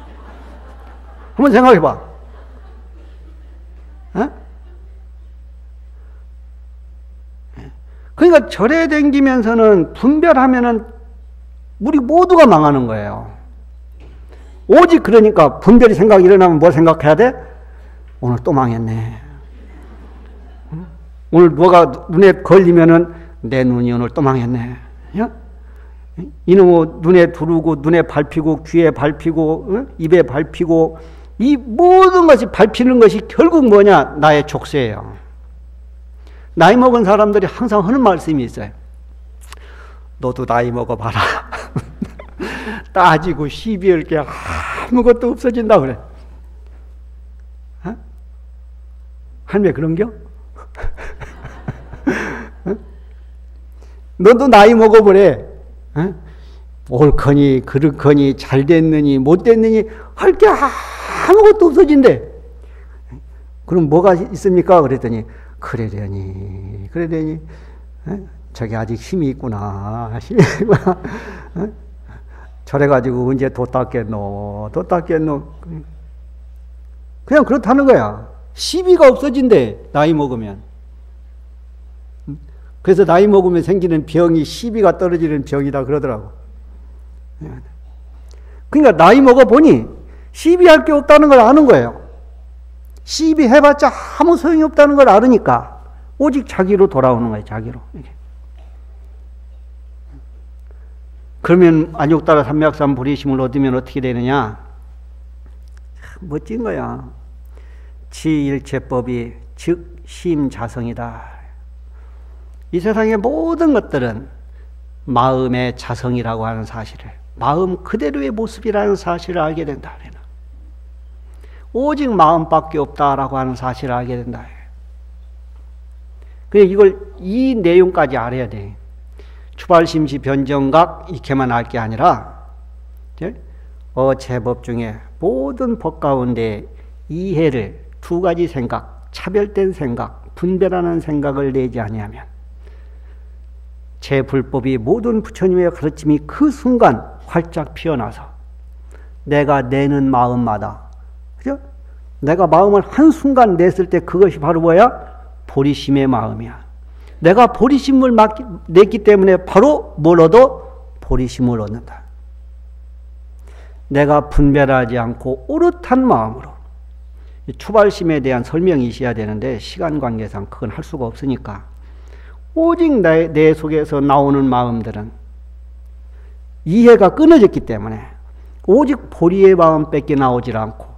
한번 생각해봐. 그러니까 절에 댕기면서는 분별하면은 우리 모두가 망하는 거예요. 오직 그러니까 분별이 생각이 일어나면 뭐 생각해야 돼? 오늘 또 망했네. 오늘 뭐가 눈에 걸리면은 내 눈이 오늘 또 망했네. 이놈의 눈에 두르고, 눈에 밟히고, 귀에 밟히고, 입에 밟히고, 이 모든 것이 밟히는 것이 결국 뭐냐? 나의 족쇄예요. 나이 먹은 사람들이 항상 하는 말씀이 있어요. 너도 나이 먹어봐라. 따지고 시비할 게 아무것도 없어진다 그래. 할매 그런겨? 너도 나이 먹어보래. 옳거니 그렇거니 잘됐느니 못됐느니 할 게 아무것도 없어진대. 그럼 뭐가 있습니까? 그랬더니 그러려니 저기 아직 힘이 있구나. 저래가지고 언제 도 닦겠노. 그냥 그렇다는 거야. 시비가 없어진대, 나이 먹으면. 그래서 나이 먹으면 생기는 병이 시비가 떨어지는 병이다 그러더라고. 그러니까 나이 먹어보니 시비할 게 없다는 걸 아는 거예요. 시비해봤자 아무 소용이 없다는 걸 알으니까 오직 자기로 돌아오는 거예요. 자기로. 그러면 안욕따라 삼맥삼 보리심을 얻으면 어떻게 되느냐? 멋진 거야. 지일체법이 즉 심자성이다. 이 세상의 모든 것들은 마음의 자성이라고 하는 사실을, 마음 그대로의 모습이라는 사실을 알게 된다. 오직 마음밖에 없다라고 하는 사실을 알게 된다. 그래서 이걸, 이 내용까지 알아야 돼. 추발심시 변정각 이렇게만 알 게 아니라 제법 중에 모든 법 가운데 이해를, 두 가지 생각, 차별된 생각, 분별하는 생각을 내지 아니하면 제 불법이, 모든 부처님의 가르침이 그 순간 활짝 피어나서 내가 내는 마음마다, 그죠? 내가 마음을 한순간 냈을 때 그것이 바로 뭐야? 보리심의 마음이야. 내가 보리심을 냈기 때문에 바로 뭘 얻어? 보리심을 얻는다. 내가 분별하지 않고 오롯한 마음으로, 초발심에 대한 설명이 있어야 되는데 시간 관계상 그건 할 수가 없으니까 오직 내 속에서 나오는 마음들은 이해가 끊어졌기 때문에 오직 보리의 마음밖에 나오질 않고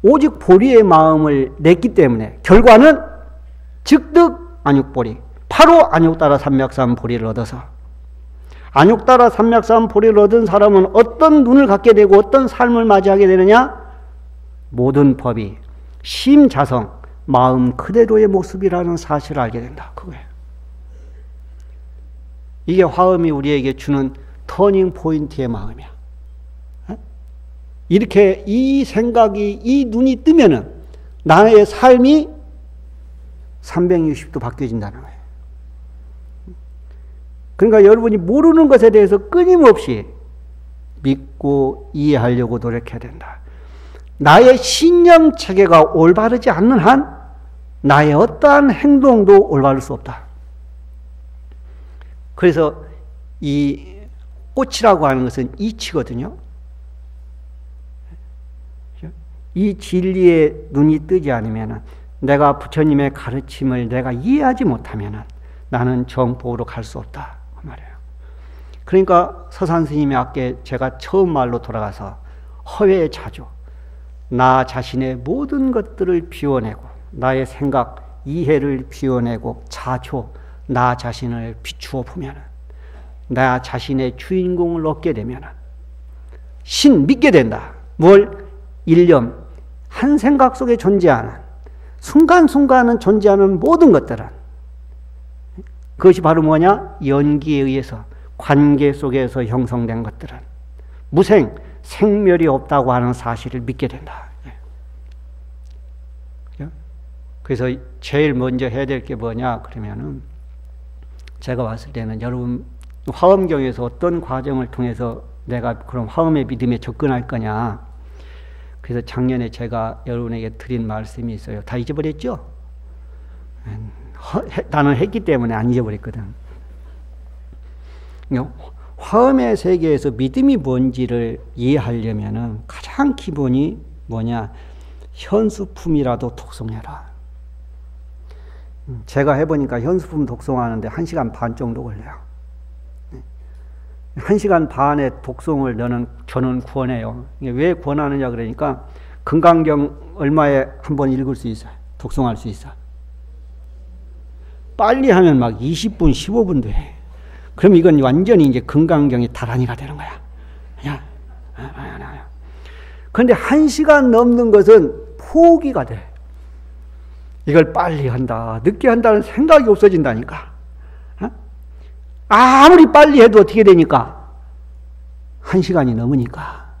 오직 보리의 마음을 냈기 때문에 결과는 즉득 안욕보리, 바로 안욕따라 삼맥삼 보리를 얻어서, 안욕따라 삼맥삼 보리를 얻은 사람은 어떤 눈을 갖게 되고 어떤 삶을 맞이하게 되느냐? 모든 법이 심자성, 마음 그대로의 모습이라는 사실을 알게 된다. 그거예요. 이게 화엄이 우리에게 주는 터닝 포인트의 마음이야. 이렇게 이 생각이, 이 눈이 뜨면은 나의 삶이 360도 바뀌어진다는 거예요. 그러니까 여러분이 모르는 것에 대해서 끊임없이 믿고 이해하려고 노력해야 된다. 나의 신념 체계가 올바르지 않는 한 나의 어떠한 행동도 올바를 수 없다. 그래서 이 꽃이라고 하는 것은 이치거든요. 이 진리에 눈이 뜨지 않으면, 내가 부처님의 가르침을 내가 이해하지 못하면 나는 정복으로 갈 수 없다 그 말이에요. 그러니까 서산 스님의 아까 제가 처음 말로 돌아가서 허회의 자조, 나 자신의 모든 것들을 비워내고 나의 생각, 이해를 비워내고 자조, 나 자신을 비추어 보면 나 자신의 주인공을 얻게 되면 신 믿게 된다. 뭘? 일념, 한 생각 속에 존재하는, 순간순간은 존재하는 모든 것들은, 그것이 바로 뭐냐? 연기에 의해서, 관계 속에서 형성된 것들은 무생, 생멸이 없다고 하는 사실을 믿게 된다. 그래서 제일 먼저 해야 될 게 뭐냐 그러면은, 제가 봤을 때는 여러분 화엄경에서 어떤 과정을 통해서 내가 그럼 화엄의 믿음에 접근할 거냐. 그래서 작년에 제가 여러분에게 드린 말씀이 있어요. 다 잊어버렸죠? 나는 했기 때문에 안 잊어버렸거든. 화엄의 세계에서 믿음이 뭔지를 이해하려면은 가장 기본이 뭐냐? 현수품이라도 독송해라. 제가 해보니까 현수품 독송하는데 1시간 반 정도 걸려요. 1시간 반의 독송을 저는 권해요. 왜 권하느냐 그러니까, 금강경 얼마에 한 번 읽을 수 있어요? 독송할 수 있어? 빨리 하면 막 20분, 15분 돼. 그럼 이건 완전히 이제 금강경이 다란이가 되는 거야. 그런데 1시간 넘는 것은 포기가 돼. 이걸 빨리 한다, 늦게 한다는 생각이 없어진다니까. 아무리 빨리 해도 어떻게 되니까? 1시간이 넘으니까.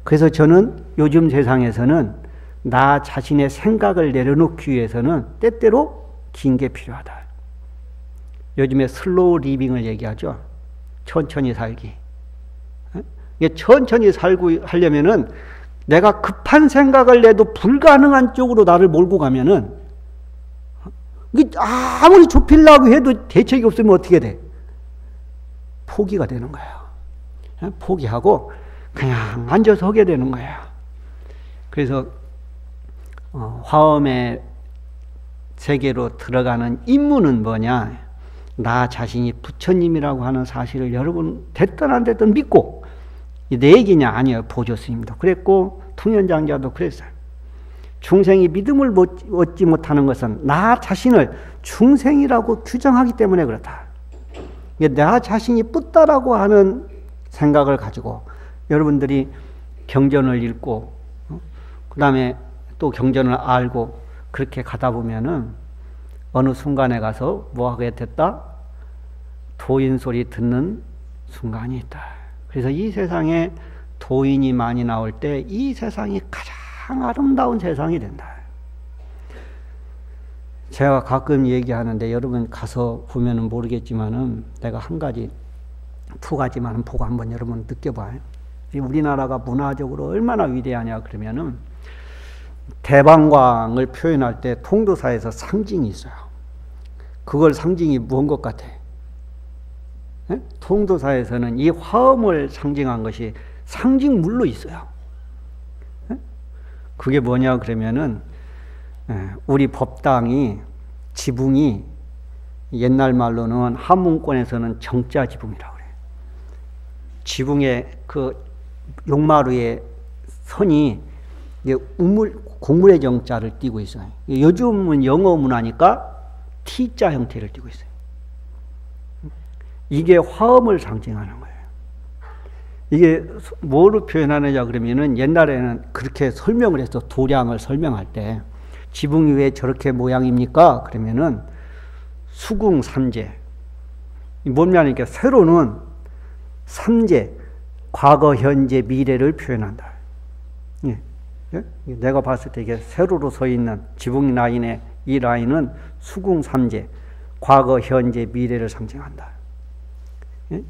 그래서 저는 요즘 세상에서는 나 자신의 생각을 내려놓기 위해서는 때때로 긴 게 필요하다. 요즘에 슬로우 리빙을 얘기하죠. 천천히 살기. 천천히 살고 하려면은 내가 급한 생각을 내도 불가능한 쪽으로 나를 몰고 가면은, 아무리 좁히려고 해도 대책이 없으면 어떻게 돼? 포기가 되는 거예요. 포기하고 그냥 앉아서 하게 되는 거예요. 그래서 화엄의 세계로 들어가는 임무는 뭐냐? 나 자신이 부처님이라고 하는 사실을 여러분 됐든 안 됐든 믿고, 내 얘기냐? 아니에요. 보조스님도 그랬고 통연장자도 그랬어요. 중생이 믿음을 얻지 못하는 것은 나 자신을 중생이라고 규정하기 때문에 그렇다. 나 자신이 뿌다라고 하는 생각을 가지고 여러분들이 경전을 읽고 그 다음에 또 경전을 알고 그렇게 가다 보면은 어느 순간에 가서 뭐 하게 됐다? 도인 소리 듣는 순간이 있다. 그래서 이 세상에 도인이 많이 나올 때 이 세상이 가장 아름다운 세상이 된다. 제가 가끔 얘기하는데 여러분 가서 보면은 모르겠지만은 내가 두 가지만 보고 한번 여러분 느껴봐요. 우리나라가 문화적으로 얼마나 위대하냐 그러면은, 대방광을 표현할 때 통도사에서 상징이 있어요. 그걸 상징이 무언 것 같아? 통도사에서는 이 화엄을 상징한 것이 상징물로 있어요. 그게 뭐냐 그러면은, 우리 법당이, 지붕이 옛날 말로는 한문권에서는 정자지붕이라고 그래요. 지붕의 그 용마루의 선이 곡물의 정자를 띠고 있어요. 요즘은 영어 문화니까 T자 형태를 띠고 있어요. 이게 화엄을 상징하는 거예요. 이게 뭐로 표현하느냐 그러면은 옛날에는 그렇게 설명을 해서 도량을 설명할 때 지붕이 왜 저렇게 모양입니까? 그러면은 수궁 삼재. 뭐냐니까 세로는 삼재, 과거, 현재, 미래를 표현한다. 예. 예? 내가 봤을 때 이게 세로로 서 있는 지붕 라인의 이 라인은 수궁 삼재, 과거, 현재, 미래를 상징한다. 예?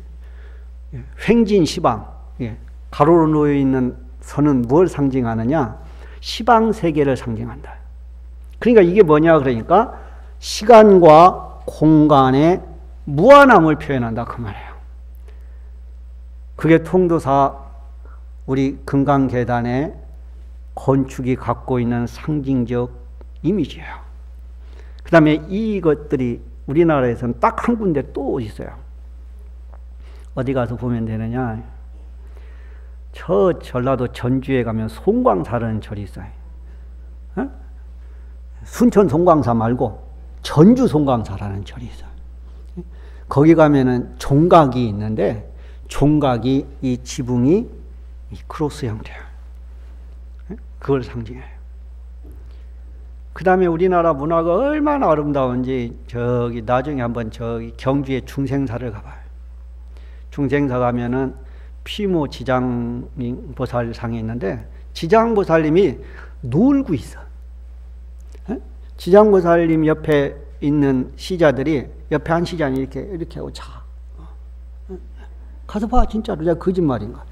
횡진 시방, 예. 가로로 놓여 있는 선은 뭘 상징하느냐? 시방 세계를 상징한다. 그러니까 이게 뭐냐 그러니까 시간과 공간의 무한함을 표현한다 그 말이에요. 그게 통도사 우리 금강계단의 건축이 갖고 있는 상징적 이미지예요. 그 다음에 이것들이 우리나라에서는 딱 한 군데 또 있어요. 어디 가서 보면 되느냐? 저 전라도 전주에 가면 송광사라는 절이 있어요. 어? 순천 송광사 말고 전주 송광사라는 절이 있어요. 거기 가면은 종각이 있는데 종각이 이 지붕이 크로스 형태야. 그걸 상징해요. 그 다음에 우리나라 문화가 얼마나 아름다운지 저기 나중에 한번 저기 경주에 중생사를 가봐요. 중생사 가면은 피모 지장보살상이 있는데 지장보살님이 놀고 있어. 지장보살님 옆에 있는 시자들이 옆에 한 시자니 이렇게 하고 자. 가서 봐, 진짜로. 내가 거짓말인가.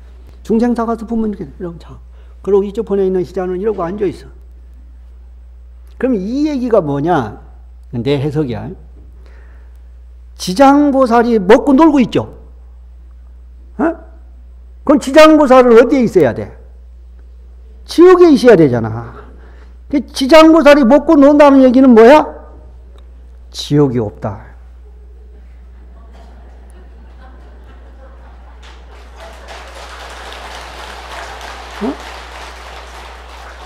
중생사 가서 보면 이러고 자. 그리고 이쪽 번에 있는 시자는 이러고 앉아 있어. 그럼 이 얘기가 뭐냐? 내 해석이야. 지장보살이 먹고 놀고 있죠. 어? 그럼 지장보살은 어디에 있어야 돼? 지옥에 있어야 되잖아. 지장보살이 먹고 논다는 얘기는 뭐야? 지옥이 없다. 어?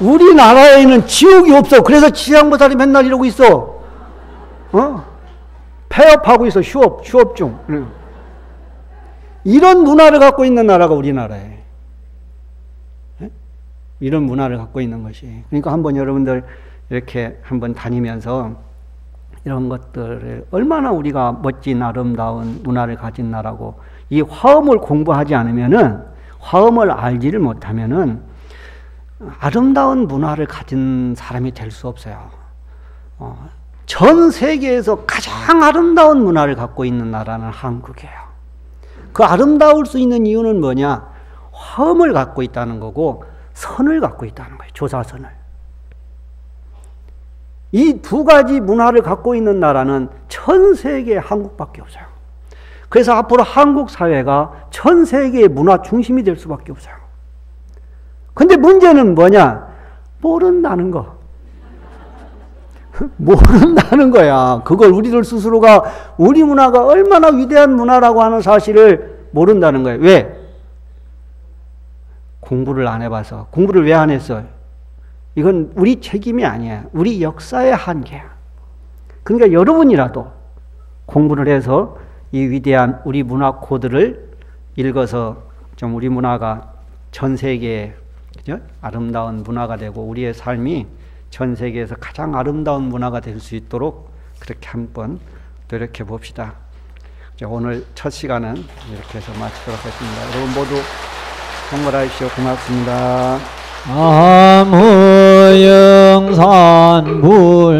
우리나라에는 지옥이 없어. 그래서 지장보살이 맨날 이러고 있어. 어? 폐업하고 있어. 휴업 중. 이런 문화를 갖고 있는 나라가 우리나라예요. 이런 문화를 갖고 있는 것이. 그러니까 한번 여러분들 이렇게 한번 다니면서 이런 것들을 얼마나 우리가 멋진 아름다운 문화를 가진 나라고 이 화엄을 공부하지 않으면은 화엄을 알지를 못하면은 아름다운 문화를 가진 사람이 될 수 없어요. 전 세계에서 가장 아름다운 문화를 갖고 있는 나라는 한국이에요. 그 아름다울 수 있는 이유는 뭐냐? 화엄을 갖고 있다는 거고 선을 갖고 있다는 거예요. 조사선을. 이 두 가지 문화를 갖고 있는 나라는 전 세계에 한국밖에 없어요. 그래서 앞으로 한국 사회가 전 세계의 문화 중심이 될 수밖에 없어요. 근데 문제는 뭐냐? 모른다는 거. 모른다는 거야. 그걸 우리들 스스로가 우리 문화가 얼마나 위대한 문화라고 하는 사실을 모른다는 거예요. 왜? 공부를 안 해봐서. 공부를 왜 안 했어요? 이건 우리 책임이 아니야. 우리 역사의 한계야. 그러니까 여러분이라도 공부를 해서 이 위대한 우리 문화 코드를 읽어서 좀 우리 문화가 전 세계에 그죠? 아름다운 문화가 되고 우리의 삶이 전 세계에서 가장 아름다운 문화가 될 수 있도록 그렇게 한번 노력해 봅시다. 오늘 첫 시간은 이렇게 해서 마치도록 하겠습니다. 여러분 모두 성불하십시오. 고맙습니다. 남무영산불